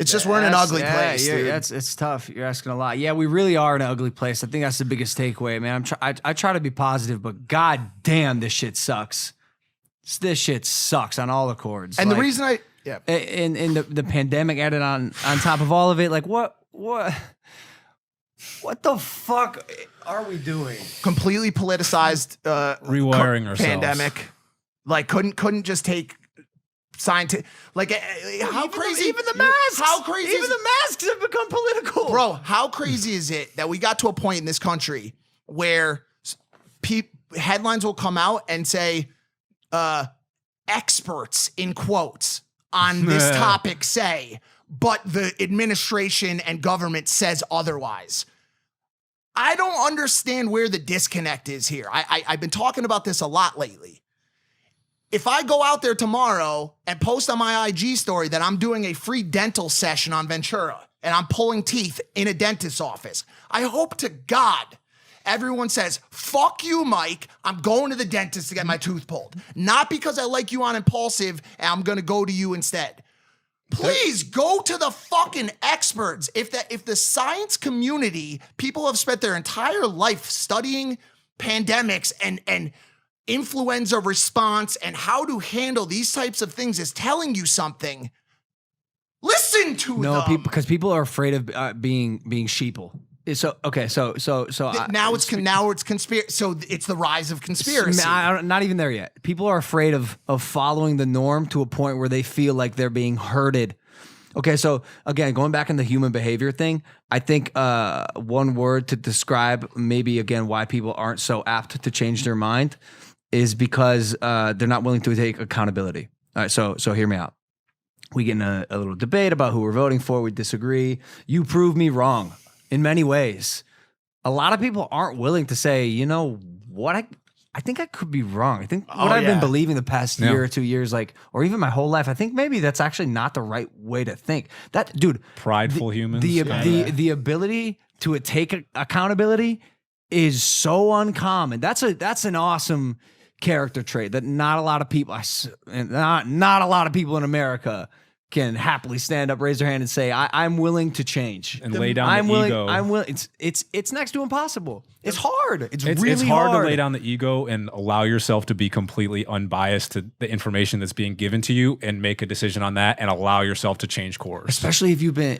It's just we're in an ugly place, dude. It's tough. You're asking a lot. Yeah, we really are in an ugly place. I think that's the biggest takeaway, man. I try to be positive, but god damn, this shit sucks. This shit sucks on all accords. And the reason in the pandemic added on top of all of it, like what the fuck are we doing? Completely politicized rewiring ourselves. Pandemic. Like couldn't just take scientific, like how crazy even the masks. How crazy even the masks have become political. Bro, how crazy is it that we got to a point in this country where headlines will come out and say experts in quotes on this topic say, but the administration and government says otherwise. I don't understand where the disconnect is here. I've been talking about this a lot lately. If I go out there tomorrow and post on my IG story that I'm doing a free dental session on Ventura and I'm pulling teeth in a dentist's office, I hope to God everyone says, fuck you, Mike. I'm going to the dentist to get my tooth pulled. Not because I like you on Impaulsive and I'm going to go to you instead. Please go to the fucking experts. If the science community, people have spent their entire life studying pandemics and influenza response and how to handle these types of things, is telling you something, listen to them. No, because people are afraid of being sheeple. So okay, so now it's conspiracy. So it's the rise of conspiracy. Not even there yet. People are afraid of following the norm to a point where they feel like they're being herded. Okay, so again, going back in the human behavior thing, I think one word to describe maybe again why people aren't so apt to change their mind is because they're not willing to take accountability. All right, so hear me out. We get in a little debate about who we're voting for. We disagree. You prove me wrong. In many ways, a lot of people aren't willing to say, you know what, I think I could be wrong. I think what I've been believing the past year or 2 years, like, or even my whole life, I think maybe that's actually not the right way to think. That, dude, prideful humans. The ability to take accountability is so uncommon. That's an awesome character trait that not a lot of people, not a lot of people in America can happily stand up, raise their hand, and say, "I'm willing to change and lay down the ego." I'm willing. It's next to impossible. It's hard. It's really it's hard to lay down the ego and allow yourself to be completely unbiased to the information that's being given to you and make a decision on that and allow yourself to change course. Especially if you've been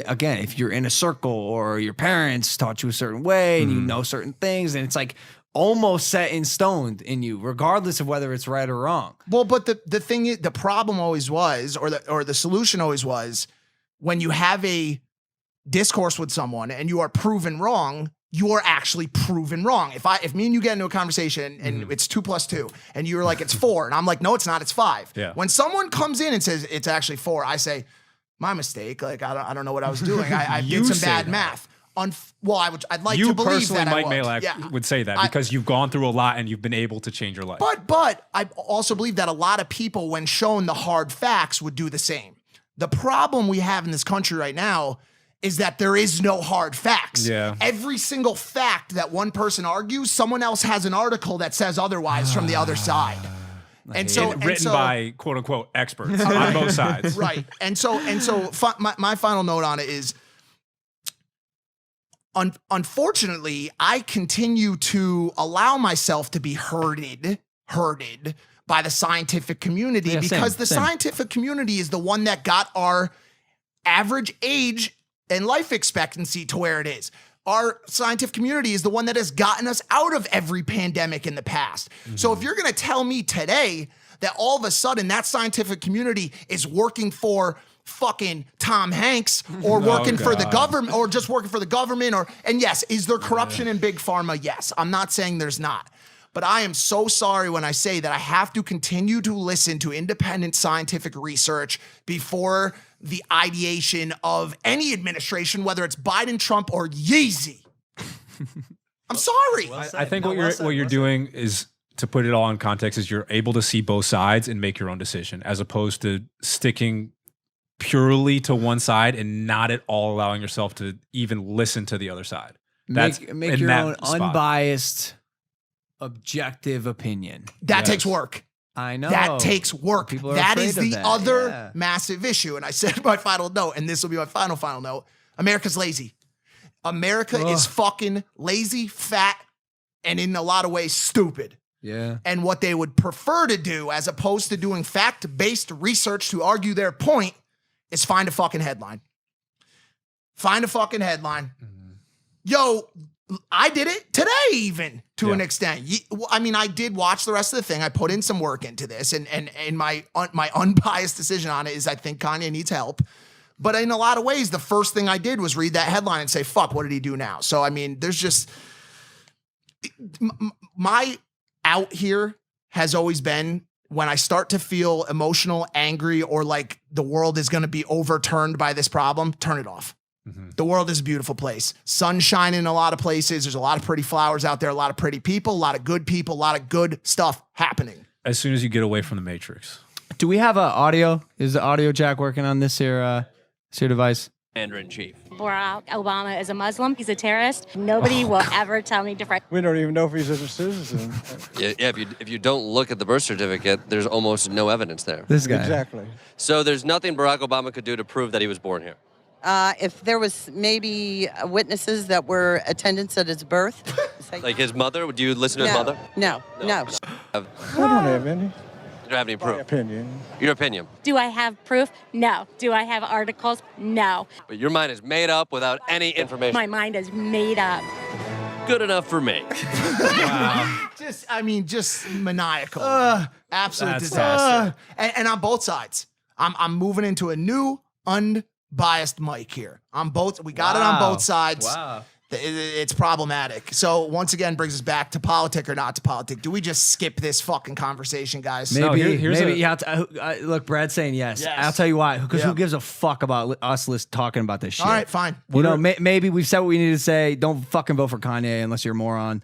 again, if you're in a circle or your parents taught you a certain way and you know certain things, and it's like almost set in stone in you, regardless of whether it's right or wrong. Well, but the thing is, the problem always was, or the solution always was, when you have a discourse with someone and you are proven wrong, you are actually proven wrong. If me and you get into a conversation and it's 2 + 2 and you're like, it's 4, and I'm like, no, it's not, it's 5. Yeah. When someone comes in and says it's actually 4, I say, my mistake. Like, I don't know what I was doing. I did some bad math. Well, I'd like to believe that Mike I would. Malak would say that because you've gone through a lot and you've been able to change your life. But I also believe that a lot of people, when shown the hard facts, would do the same. The problem we have in this country right now is that there is no hard facts. Yeah. Every single fact that one person argues, someone else has an article that says otherwise from the other side. And so written by quote unquote experts on both sides. Right. And so my final note on it is, unfortunately, I continue to allow myself to be herded by the scientific community because the scientific community is the one that got our average age and life expectancy to where it is. Our scientific community is the one that has gotten us out of every pandemic in the past. So if you're going to tell me today that all of a sudden that scientific community is working for fucking Tom Hanks or working for the government, or just working for the government, and yes, is there corruption in big pharma? Yes. I'm not saying there's not. But I am so sorry when I say that I have to continue to listen to independent scientific research before the ideation of any administration, whether it's Biden, Trump, or Yeezy. I'm sorry. I think what you're doing is, to put it all in context, is you're able to see both sides and make your own decision, as opposed to sticking purely to one side and not at all allowing yourself to even listen to the other side. Make your own unbiased, objective opinion. That takes work. I know. That takes work. People are That afraid is of the that, other yeah. massive issue. And I said my final note, and this will be my final note. America's lazy. America is fucking lazy, fat, and in a lot of ways stupid. Yeah. And what they would prefer to do, as opposed to doing fact-based research to argue their point, is find a fucking headline. Find a fucking headline. Yo, I did it today even to an extent. I mean, I did watch the rest of the thing. I put in some work into this, and my unbiased decision on it is I think Kanye needs help. But in a lot of ways, the first thing I did was read that headline and say, fuck, what did he do now? So, I mean, there's just... My out here has always been when I start to feel emotional, angry, or like the world is going to be overturned by this problem, turn it off. The world is a beautiful place. Sunshine in a lot of places. There's a lot of pretty flowers out there, a lot of pretty people, a lot of good people, a lot of good stuff happening. As soon as you get away from the Matrix. Do we have audio? Is the audio jack working on this here device? Commander-in-Chief. Barack Obama is a Muslim. He's a terrorist. Nobody will ever tell me different. We don't even know if he's a citizen. Yeah, if you don't look at the birth certificate, there's almost no evidence there. This guy. Exactly. So there's nothing Barack Obama could do to prove that he was born here. If there was maybe witnesses that were attendants at his birth. Like his mother? Would you listen to his mother? No. I don't have any. You don't have any My proof? opinion. Your opinion. Do I have proof? No. Do I have articles? No. But your mind is made up without any information. My mind is made up. Good enough for me. Just maniacal. Absolute that's disaster. And on both sides. I'm moving into a new unbiased mic here. We got it on both sides. Wow. It's problematic. So once again, brings us back to politic or not to politic. Do we just skip this fucking conversation, guys? Maybe. No, here's maybe. a- Yeah. Look, Brad's saying yes. Yes. I'll tell you why. Because Yeah. who gives a fuck about us talking about this shit? All right, fine. You know, maybe we've said what we need to say. Don't fucking vote for Kanye unless you're a moron.